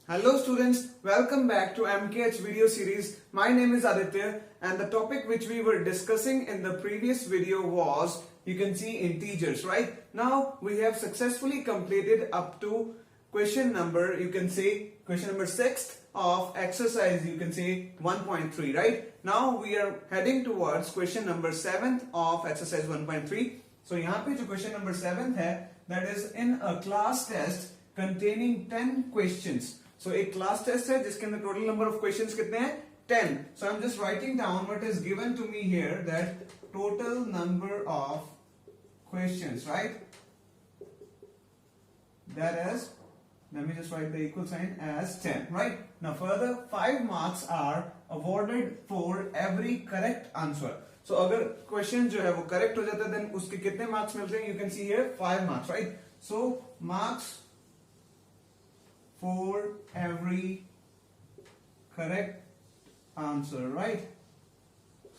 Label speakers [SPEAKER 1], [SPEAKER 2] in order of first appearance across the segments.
[SPEAKER 1] Hello students, welcome back to MKH video series. My name is Aditya and the topic which we were discussing in the previous video was, you can see, integers, right? Now we have successfully completed up to question number, you can say question number 6 of exercise, you can say 1.3, right? Now we are heading towards question number 7 of exercise 1.3. So यहाँ पे जो question number 7 है, that is in a class test containing 10 questions. So एक class test है जिसके अंदर total number of questions कितने हैं? 10. So I'm just writing down what is given to me here, that total number of questions, right? That is, let me just write the equal sign as 10, right? Now further 5 marks are awarded for every correct answer. So अगर question जो है वो correct हो जाता है then उसके कितने marks मिलते हैं? You can see here 5 marks, right? So marks for every correct answer, right?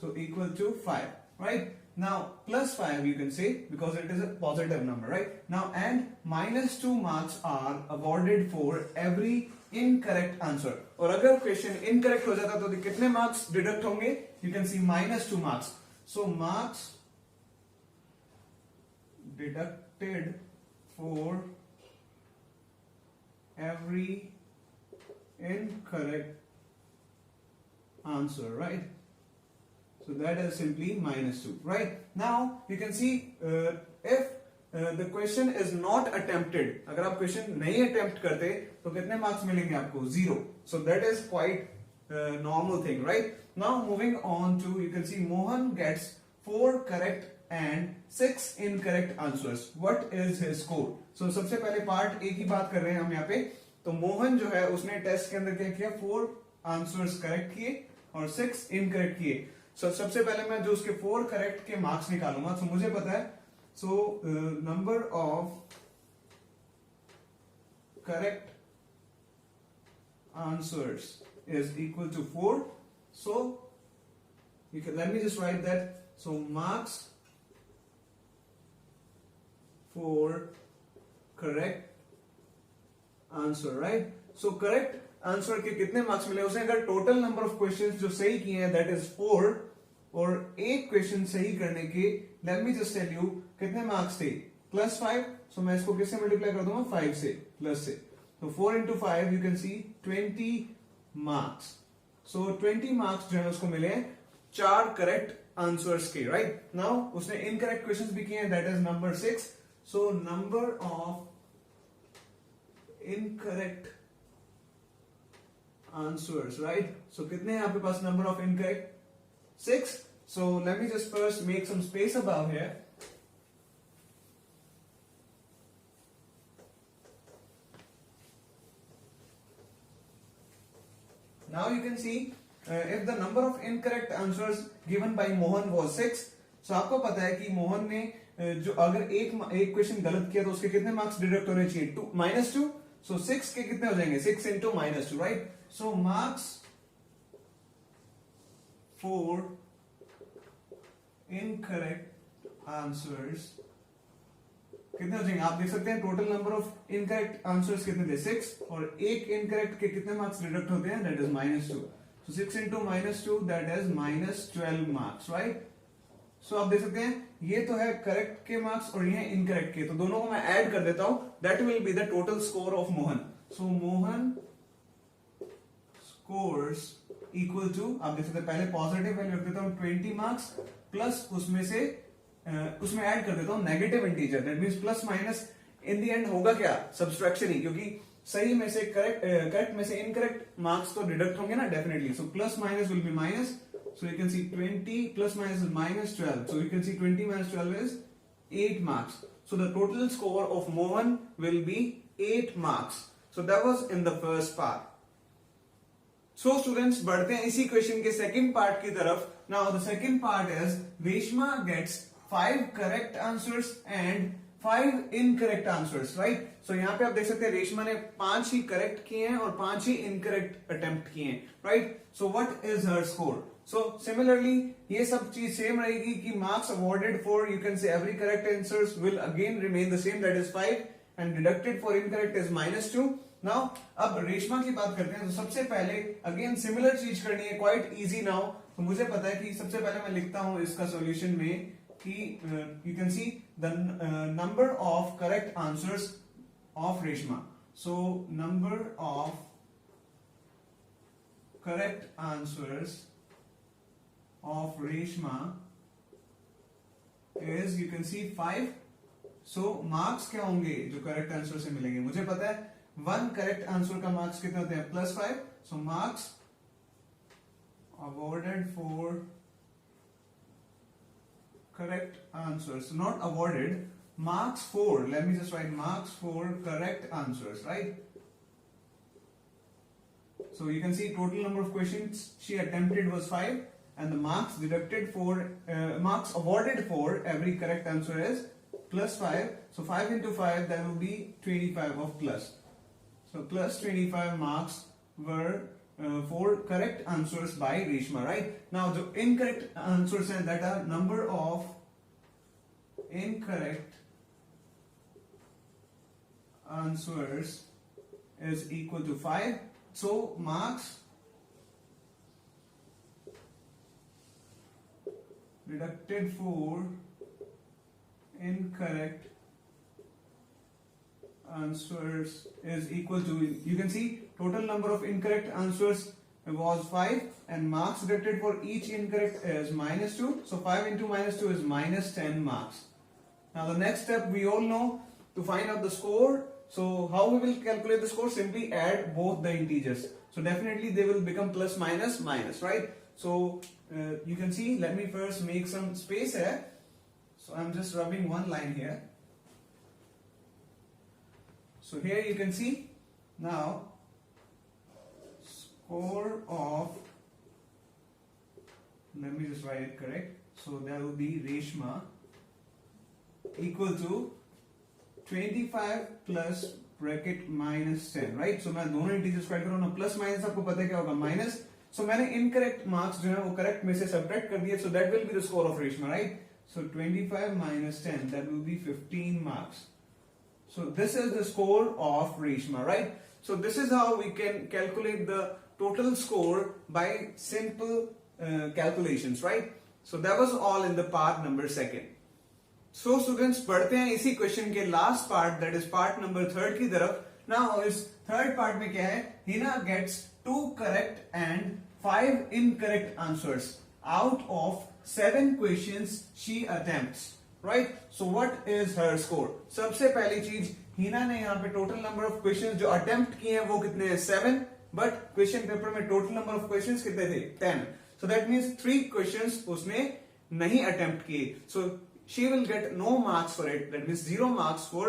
[SPEAKER 1] So equal to 5, right? Now plus 5 you can say because it is a positive number, right? Now and minus 2 marks are awarded for every incorrect answer. और अगर question incorrect हो जाता तो कितने marks deduct होंगे? You can see minus 2 marks. So marks deducted for every incorrect answer, right? So that is simply minus 2, right? Now you can see if the question is not attempted, अगर आप question नहीं attempt करते तो कितने marks मिलेंगे आपको? 0. So that is quite normal thing, right? Now moving on to, you can see Mohan gets 4 correct and 6 incorrect answers. What is his score? So सबसे पहले पार्ट एक ही बात कर रहे हैं हम यहाँ पे. तो मोहन जो है उसने टेस्ट के अंदर क्या किया? 4 आंसर्स करेक्ट किए और 6 इनकरेक्ट किए. So सबसे पहले मैं जो उसके 4 करेक्ट के मार्क्स निकालूंगा. तो मुझे पता है, so number of correct answers is equal to 4. So you can, let me just write that. So marks for correct answer, right? So correct answer के कितने मार्क्स मिले? उसने अगर टोटल नंबर ऑफ क्वेश्चंस जो सही किए हैं that is 4 और एक क्वेश्चन सही करने के, let me just tell you कितने मार्क्स थे? प्लस 5. So मैं इसको किससे मल्टीप्लाई कर दूंगा? 5 से, प्लस से. तो 4 into 5 you can see 20 marks. So 20 marks जो है उसको मिले 4 करेक्ट आंसर्स के, राइट? नाउ उसने इनकरेक्ट क्वेश्चंस भी किए हैं, that is number 6. So number of incorrect answers, right? So कितने हैं आपके पास number of incorrect? 6. So let me just first make some space above here. Now you can see if the number of incorrect answers given by Mohan was 6. So आपको पता है कि मोहन ने जो अगर एक क्वेश्चन गलत किया तो उसके कितने मार्क्स डिडक्ट होने चाहिए? -2. So 6 के कितने हो जाएंगे? 6 into -2, right? So marks for incorrect answers कितने हो जाएंगे? आप देख सकते हैं total number of incorrect answers कितने थे? 6. और एक इनकरेक्ट के कितने मार्क्स डिडक्ट होते हैं? That is -2. So 6 into -2 that is -12 marks, right? So आप देख सकते हैं ये तो है करेक्ट के मार्क्स और ये है इनकरेक्ट के, तो दोनों को मैं ऐड कर देता हूं. That will be the total score of Mohan. So Mohan scores equal to, आप देख सकते हैं पहले पॉजिटिव वैल्यू रख देता हूं 20 मार्क्स प्लस उसमें से उसमें ऐड कर देता हूं negative integer. That means plus minus in the end होगा क्या? सब्सट्रैक्शन ही, क्योंकि सही में से करेक्ट में से इनकरेक्ट मार्क्स तो डिडक्ट होंगे ना, definitely. So plus minus will be minus. So you can see 20 plus minus is -12. So you can see 20 minus 12 is 8 marks. So the total score of Mohan will be 8 marks. So that was in the first part. So students, बढ़ते हैं इसी question के second part की तरफ. Now the second part is Reshma gets 5 correct answers and 5 incorrect answers, right? So यहाँ पे आप देख सकते हैं रेशमा ने 5 ही करेक्ट किए हैं और 5 ही इनकरेक्ट अटेम्प्ट किए हैं, right? So what is her score? So similarly ये सब चीज सेम रहेगी कि marks awarded for, you can say, every correct answers will again remain the same, that is 5, and deducted for incorrect is -2. Now अब रेशमा की बात करते हैं, तो सबसे पहले अगेन सिमिलर चीज करनी है, क्वाइट इजी नाउ। तो मुझे पता है कि सबसे पहले मैं लिखता हूं इसका सॉल्यूशन में कि you can see the number of correct answers of Reshma. So number of correct answers of Reshma is you can C 5। So marks क्या होंगे जो करेक्ट आंसर से मिलेंगे, मुझे पता है 1 करेक्ट आंसर का मार्क्स कितना होते हैं +5। सो marks awarded for correct answers, not awarded, marks for, let me just write marks for correct answers, right? So you can see total number of questions she attempted was 5 and the marks deducted for marks awarded for every correct answer is +5. So 5 into 5, that will be 25 of plus. So plus 25 marks were for correct answers by Reshma, right? Now the incorrect answers हैं that are number of incorrect answers is equal to 5. So marks deducted for incorrect answers is equal to, you can see total number of incorrect answers was 5 and marks deducted for each incorrect is -2. So 5 into -2 is -10 marks. Now the next step we all know to find out the score. So how we will calculate the score? Simply add both the integers. So definitely they will become plus minus minus, right? So you can see, let me first make some space here. So I'm just rubbing one line here. So here you can see now score of, let me just write it correct. So that will be Reshma equal to 25 plus bracket -10, right? So मैं दोनों integers find करूँ ना, plus minus आपको पता है क्या होगा minus. सो मैंने इनकरेक्ट मार्क्स जो है वो करेक्ट में से सब्ट्रैक्ट कर दिए, so that will be the score of Reshma, right? So 25 minus 10, that will be 15 marks. So this is the score of Reshma, right? So this is how we can calculate the total score by simple calculations, right? So that was all in the part number 2. So students, बढ़ते हैं इसी question के last part, that is part number 3 की तरफ। Now इस third part में क्या है, Hina gets 2 correct and 5 incorrect answers out of 7 questions she attempts. Right? So what is her score? सबसे पहली चीज, हीना ने यहाँ पे टोटल नंबर ऑफ क्वेश्चंस जो अटेम्प्ट किए हैं वो कितने हैं 7, बट क्वेश्चन पेपर में टोटल नंबर ऑफ क्वेश्चंस कितने थे 10. सो दैट मींस 3 क्वेश्चंस उसने नहीं अटेम्प्ट किए, so she will get no marks for it, that means 0 marks for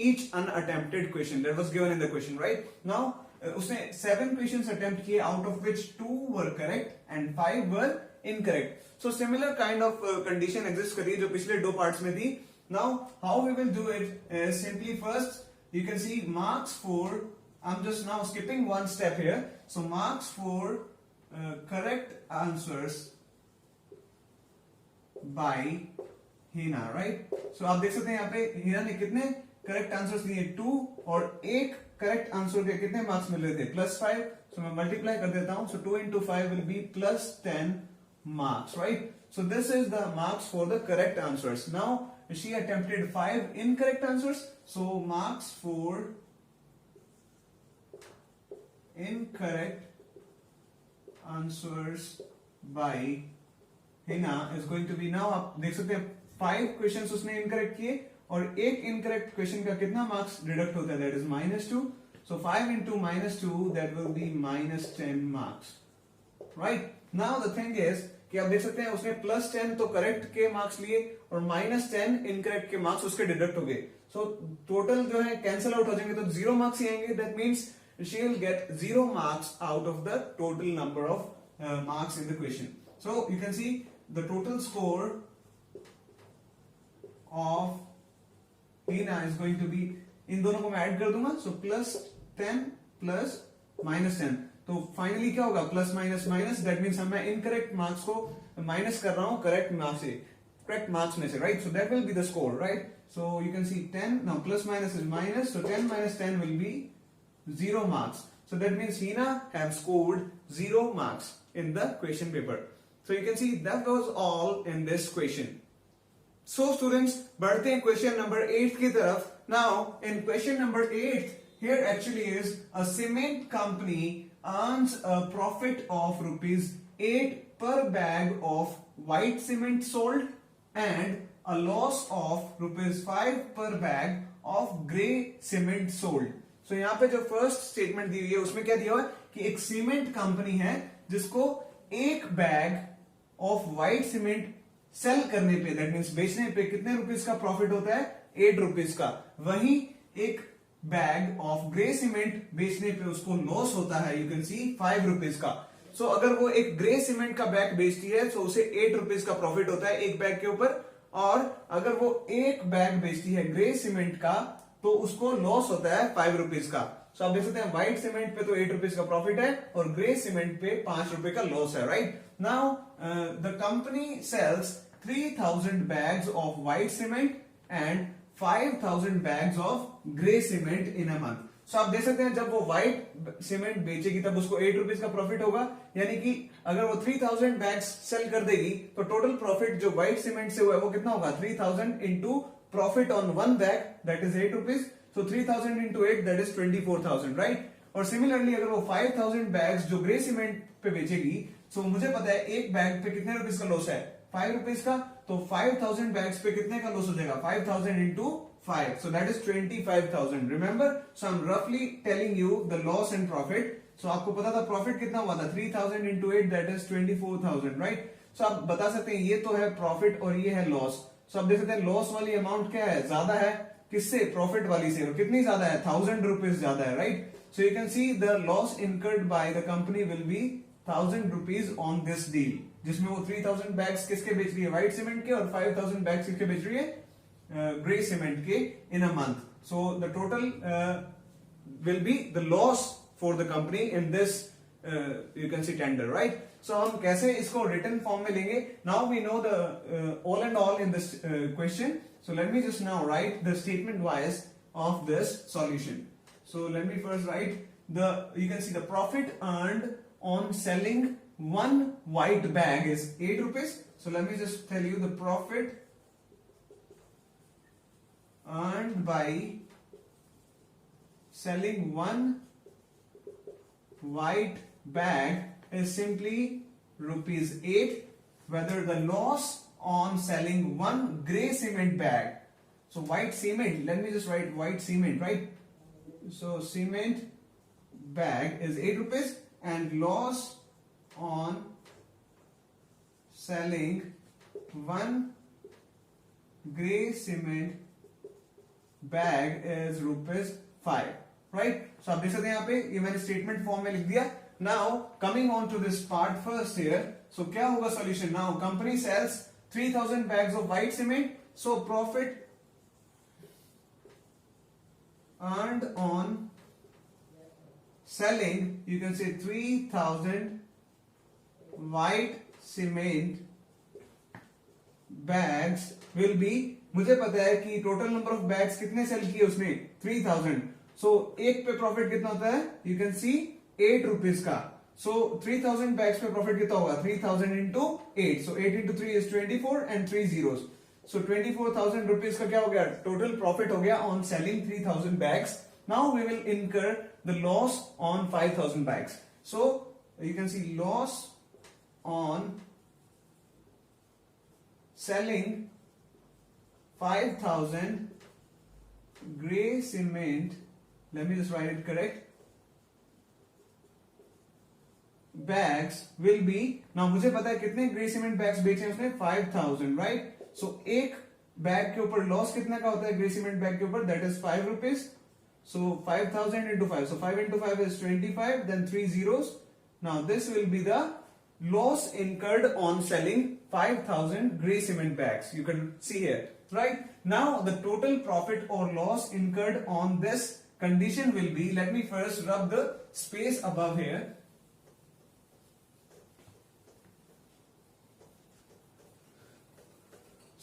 [SPEAKER 1] each unattempted question that was given in the question, right? Now उसने 7 questions attempt किए, out of which 2 were correct and 5 were incorrect. So similar kind of condition exists करी जो पिछले 2 parts में थी. Now how we will do it is simply first you can see marks for, I'm just now skipping one step here. So marks for correct answers by Hina, right? So आप देख सकते हैं यहाँ पे Hina ने कितने correct answers दिए 2 और एक correct answer के कितने marks मिल रहे थे +5. So मैं multiply कर देता हूँ. So 2 into 5 will be +10 marks, right? So this is the marks for the correct answers. Now she attempted 5 incorrect answers, so marks for incorrect answers by Hina is going to be, now आप देख सकते हैं 5 questions उसने incorrect किए और एक incorrect question का कितना marks deduct होता है, that is -2. So 5 into -2, that will be -10 marks, right? Now the thing is कि आप देख सकते हैं उसने +10 तो करेक्ट के मार्क्स लिए और -10 इनकरेक्ट के मार्क्स उसके डिडक्ट हो गए. सो टोटल जो है कैंसिल आउट हो जाएंगे, तो 0 मार्क्स ही आएंगे. That means she will get 0 marks out of the total number of marks in the question. So you can see the total score of Heena is going to be, इन दोनों को मैं add कर दूंगा, सो +10 प्लस -10, तो finally क्या होगा plus minus minus. That means मैं इनकरेक्ट मार्क्स को माइनस कर रहा हूं करेक्ट मार्क्स से. correct marks में से, right? So that will be the score, right? So you can see 10, now plus minus is minus, so 10 minus 10 will be 0 marks. So that means Hina have scored 0 marks in the question paper. So you can see that was all in this question. So students, बढ़ते हैं question number 8 की तरफ. Now in question number 8, here actually is a cement company earns a profit of rupees 8 per bag of white cement sold and a loss of rupees 5 per bag of grey cement sold. So यहाँ पे जो first statement दी हुई है उसमें क्या दिया हुआ है कि एक सीमेंट कंपनी है जिसको एक bag of white cement sell करने पे, दैट मीन्स बेचने पे कितने रुपीस का प्रॉफिट होता है, 8 रुपीस का. वहीं एक बैग ऑफ ग्रे सीमेंट बेचने पे उसको लॉस होता है, यू कैन सी 5 रुपीस का. सो अगर वो एक ग्रे सीमेंट का बैग बेचती है तो उसे 8 रुपीस का प्रॉफिट होता है एक बैग के ऊपर, और अगर वो एक बैग बेचती है ग्रे सीमेंट का तो उसको लॉस होता है 5 रुपीस का. सो आप देख सकते हैं व्हाइट सीमेंट पे तो 8 रुपीस का प्रॉफिट है और ग्रे सीमेंट पे 5 रुपए का लॉस है, right? Now the company sells 3000 bags of white cement and 5000 bags of grey cement in a month. So आप देख सकते हैं जब वो व्हाइट सीमेंट बेचेगी तब उसको 8 रुपीस का प्रॉफिट होगा, यानी कि अगर वो 3000 बैग्स सेल कर देगी तो टोटल प्रॉफिट जो व्हाइट सीमेंट से हुआ है वो कितना होगा, 3000 into profit on one bag that is 8 rupees. So 3000 into 8 that is 24,000, right? और सिमिलरली अगर वो 5000 बैग्स जो ग्रे सीमेंट पे बेचेगी, so मुझे पता है एक बैग पे कितने रुपीस का लॉस है, 5 रुपीस का, तो 5000 बैग्स पे कितने का लॉस हो जाएगा, 5000 into 5, so that is 25,000. Remember? So I'm roughly telling you the loss and profit. So आपको पता था प्रॉफिट कितना हुआ था, 3000 into 8 that is 24,000, right? So आप बता सकते हैं ये तो है प्रॉफिट और ये है लॉस. So आप देख सकते हैं लॉस वाली अमाउंट क्या है, ज्यादा है किससे, प्रॉफिट वाली से, और कितनी ज्यादा है, 1000 रुपीज ज्यादा है, right? So you can see the loss incurred by the company will be 1000 rupees on this deal, जिसमें वो 3000 बैग्स किसके बेच रही है, व्हाइट सीमेंट के, और 5000 बैग्स किसके बेच रही है, ग्रे सीमेंट के in a month. So the total will be the loss for the company in this you can see tender, right? So हम कैसे इसको रिटन फॉर्म में लेंगे, now we know the all and all in this question. So let me just now write the statement wise of this solution. So let me first write you can see the profit earned on selling one white bag is 8 rupees. So let me just tell you the profit earned by selling one white bag is simply rupees 8, whether the loss on selling one gray cement bag. So white cement, let me just write white cement, right? So cement bag is 8 rupees and loss on selling one gray cement bag is rupees 5, right? So आप देख सकते हैं यहाँ पे ये मैंने statement form में लिख दिया. Now coming on to this part first here. So क्या होगा solution? Now company sells 3000 bags of white cement, so profit earned on selling, you can say 3000 white cement bags will be, मुझे पता है कि total number of bags कितने cell किए उसने, 3000. सो एक पे प्रॉफिट कितना होता है, यू कैन सी 8 रुपीस का. So 3000 bags पे प्रॉफिट कितना होगा, 3000 into 8. So 8 into 3 is 24 and 3 zeros. So 24,000 rupees का क्या हो गया, टोटल प्रॉफिट हो गया on selling 3000 bags. Now we will incur the loss on 5000 bags. So you can see loss on selling 5000 gray cement. Let me just write it correct. Bags will be, now मुझे पता है कितने grey cement bags बेचे हैं उसने, 5000, right? सो एक bag के ऊपर लॉस कितना का होता है ग्रे सीमेंट बैग के ऊपर, that is 5 rupees. So 5000 into 5, so 5 into 5 is 25, then 3 zeros. Now this will be the loss incurred on selling 5000 gray cement bags, you can see here, right? Now the total profit or loss incurred on this condition will be, let me first rub the space above here.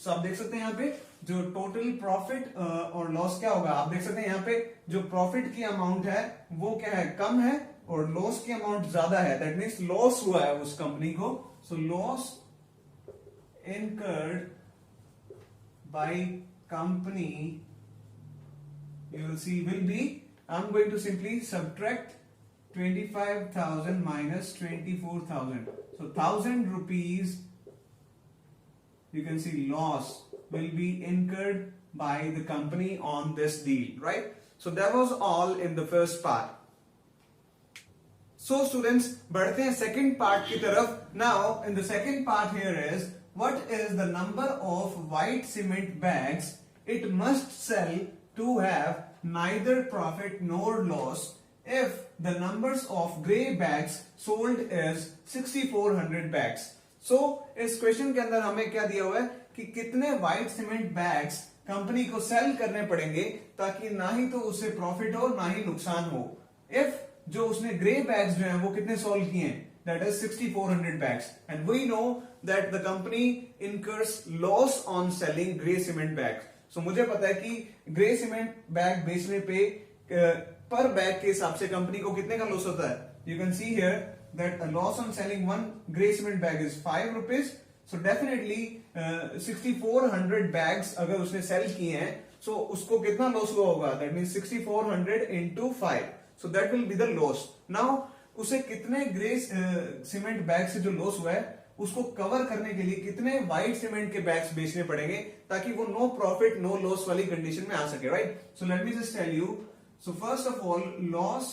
[SPEAKER 1] सो आप देख सकते हैं यहाँ पे जो total profit और loss क्या होगा, आप देख सकते हैं यहाँ पे जो प्रॉफिट की अमाउंट है वो क्या है, कम है, और लॉस की अमाउंट ज्यादा है, दैट मीन्स लॉस हुआ है उस कंपनी को. So loss incurred by company, you will see, will be, I'm going to simply subtract 25,000 minus 24,000. So 1,000 rupees, you can see loss will be incurred by the company on this deal, right? So that was all in the first part. So students, बढ़ते हैं second part की तरफ. Now in the second part here is, what is the number of white cement bags it must sell to have neither profit nor loss if the numbers of grey bags sold is 6400 bags. So इस question के अंदर हमें क्या दिया हुआ है कि कितने व्हाइट सीमेंट बैग्स कंपनी को सेल करने पड़ेंगे ताकि ना ही तो उससे प्रॉफिट हो ना ही नुकसान हो. इफ जो उसने ग्रे बैग्स जो हैं वो कितने सोल्व किए हैं, that is 6400 bags, and we know that the company incurs loss on selling grey cement bags. So मुझे पता है कि ग्रे सीमेंट बैग बेचने पे पर बैग के हिसाब से कंपनी को कितने का लॉस होता है. You can see here that a loss on selling one grey cement bag is 5 rupees. So definitely 6400 bags अगर उसने सेल किए हैं, so उसको कितना लॉस हुआ होगा, that means 6400 into 5. So that will be the loss. Now उसे कितने ग्रे सीमेंट बैग से जो लॉस हुआ है उसको कवर करने के लिए कितने व्हाइट सीमेंट के बैग्स बेचने पड़ेंगे ताकि वो नो प्रॉफिट नो लॉस वाली कंडीशन में आ सके, right? So let me just tell you. So first of all, loss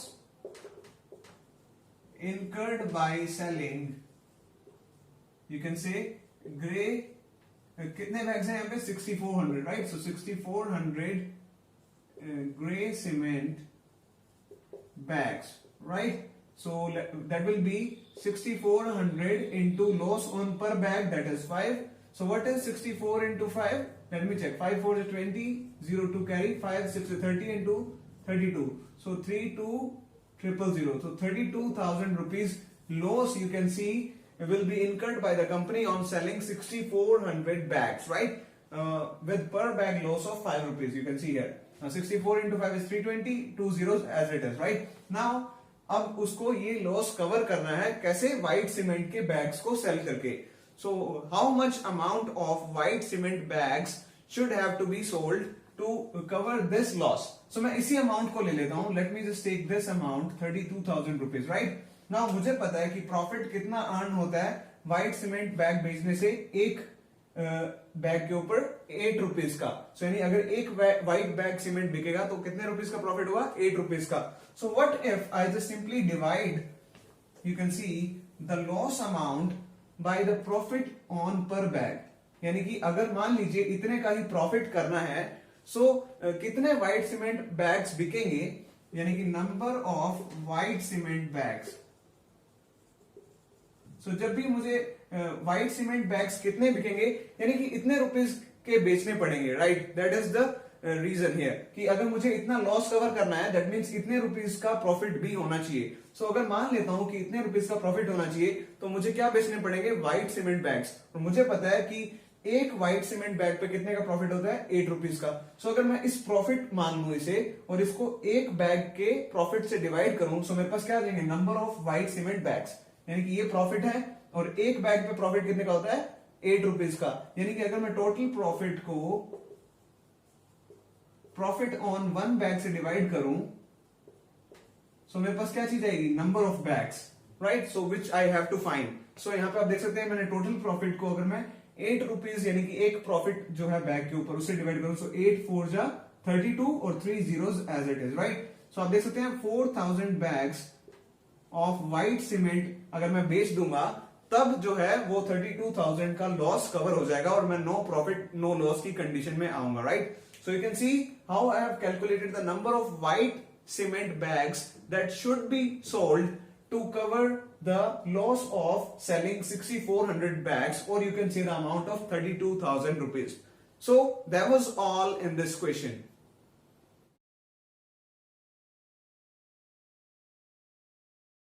[SPEAKER 1] incurred by selling, you can say grey, कितने बैग्स हैं यहाँ पे, 6400, right? So 6400 grey cement bags, right? So that will be 6400 into loss on per bag, that is 5. So what is 64 into 5? Let me check. 5 4 is 20, 0 2 carry, 5 6 is 30 into 32. So 32,000. So 32,000 rupees loss you can see will be incurred by the company on selling 6400 bags, right? With per bag loss of 5 rupees, you can see here. Now 64 into 5 is 320, 2 zeros as it is, right? Now अब उसको ये loss cover करना है कैसे, white cement के bags को sell करके. So how much amount of white cement bags should have to be sold to cover this loss. So मैं इसी अमाउंट को ले लेता हूं. Let me just take this amount 32,000 rupees, right? Now मुझे पता है कि प्रॉफिट कितना अर्न होता है व्हाइट सीमेंट बैग बेचने से एक बैग के ऊपर 8 रुपीज का. सो यानी अगर एक व्हाइट बैग सीमेंट बिकेगा तो कितने रुपीज का प्रॉफिट हुआ, 8 रुपीज का. So what if I just simply divide, you can see the loss amount by the profit on पर बैग. यानी कि अगर मान लीजिए इतने का ही प्रॉफिट करना है, सो कितने व्हाइट सीमेंट बैग्स बिकेंगे, यानी कि number of white cement bags. So जब भी मुझे व्हाइट सीमेंट बैग्स कितने बिकेंगे, यानी कि इतने रुपीज के बेचने पड़ेंगे, right? That is the reason here कि अगर मुझे इतना लॉस कवर करना है, दैट मीन्स इतने रुपीज का प्रॉफिट भी होना चाहिए. सो अगर मान लेता हूं कि इतने रुपीज का प्रॉफिट होना चाहिए तो मुझे क्या बेचने पड़ेंगे, व्हाइट सीमेंट बैग्स. और मुझे पता है कि एक व्हाइट सीमेंट बैग पे कितने का प्रॉफिट होता है, 8 रुपीज का. सो अगर मैं इस प्रॉफिट मान लू इसे और इसको एक बैग के प्रॉफिट से डिवाइड करूं, सो मेरे पास क्या आ जाएंगे, number of white cement bags. यानी कि ये प्रॉफिट है और एक बैग पे प्रॉफिट कितने का होता है, 8 रुपीज का. यानी कि अगर मैं टोटल प्रॉफिट को प्रॉफिट ऑन वन बैग से डिवाइड करूं, सो मेरे पास क्या चीज आएगी, number of bags, right? So which I have to find. So यहां पे आप देख सकते हैं मैंने टोटल प्रॉफिट को अगर मैं 8 रुपीज यानी कि एक प्रॉफिट जो है बैग के ऊपर उससे डिवाइड करूं, सो 8 4 जा 32 और 3 zeros as it is, right? So आप देख सकते हैं 4000 बैग्स ऑफ व्हाइट सीमेंट अगर मैं बेच दूंगा तब जो है वो 32,000 का लॉस कवर हो जाएगा और मैं नो प्रॉफिट नो लॉस की कंडीशन में आऊंगा, right? So you can see how I have calculated the number of white cement bags that should be sold to cover the loss of selling 6400 bags, और you can see the amount of 32,000 rupees. So that was all in this question.